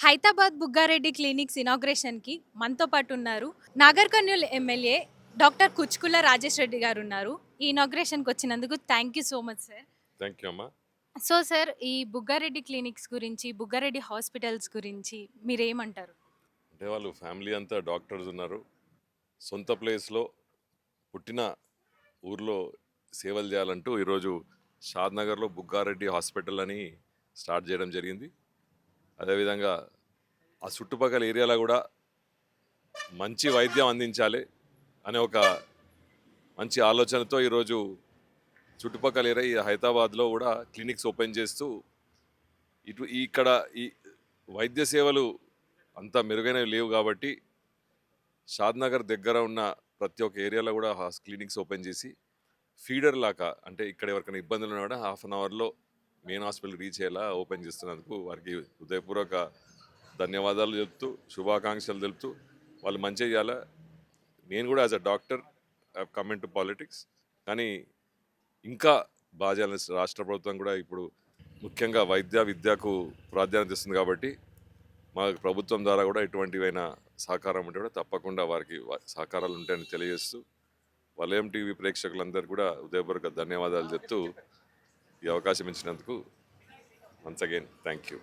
Hyderabad Bugga Reddy clinics ఇనాగ్రేషన్‌కి మనతో పాటు ఉన్నారు. నాగర్ కర్నూల్ ఎమ్మెల్యే డాక్టర్ కుచ్కుల రాజేష్ రెడ్డి గారు ఉన్నారు. ఈ ఇనాగ్రేషన్‌కి వచ్చినందుకు thank you so much sir. Thank you అమ్మా. సో సార్ ఈ బుగ్గారెడ్డి క్లినిక్స్ గురించి, బుగ్గారెడ్డి హాస్పిటల్స్ గురించి మీరేమంటారు? అంటే వాళ్ళు ఫ్యామిలీ అంతా డాక్టర్స్ ఉన్నారు. సొంత ప్లేస్లో పుట్టిన ఊర్లో సేవలు చేయాలంటూ ఈరోజు షాద్నగర్లో బుగ్గారెడ్డి హాస్పిటల్ అని స్టార్ట్ చేయడం జరిగింది. అదేవిధంగా ఆ చుట్టుపక్కల ఏరియాలో కూడా మంచి వైద్యం అందించాలి అనే ఒక మంచి ఆలోచనతో ఈరోజు చుట్టుపక్కల ఏరియా ఈ హైదరాబాద్లో కూడా క్లినిక్స్ ఓపెన్ చేస్తూ ఇక్కడ ఈ వైద్య సేవలు అంత మెరుగైనవి లేవు కాబట్టి షాద్నగర్ దగ్గర ఉన్న ప్రతి ఒక్క ఏరియాలో కూడా క్లినిక్స్ ఓపెన్ చేసి ఫీడర్ లాగా అంటే ఇక్కడ ఎవరికైనా ఇబ్బందులు ఉన్నా కూడా హాఫ్ అన్ అవర్లో మెయిన్ హాస్పిటల్ రీచ్ అయ్యేలా ఓపెన్ చేస్తున్నందుకు వారికి హృదయపూర్వక ధన్యవాదాలు తెలుపుతూ శుభాకాంక్షలు తెలుపుతూ వాళ్ళు మంచిగా చేయాలా. నేను కూడా as a doctor I coming to politics, కానీ ఇంకా బాగా చేయాలని రాష్ట్ర ప్రభుత్వం కూడా ఇప్పుడు ముఖ్యంగా విద్యకు ప్రాధాన్యత ఇస్తుంది కాబట్టి మా ప్రభుత్వం ద్వారా కూడా ఎటువంటివైనా సహకారం ఉంటే కూడా తప్పకుండా వారికి సహకారాలు ఉంటాయని తెలియజేస్తూ వలయం టీవీ ప్రేక్షకులందరూ కూడా హృదయపూర్వక ధన్యవాదాలు చెప్తూ ఈ అవకాశం ఇచ్చినందుకు వన్స్ అగైన్ థ్యాంక్ యూ.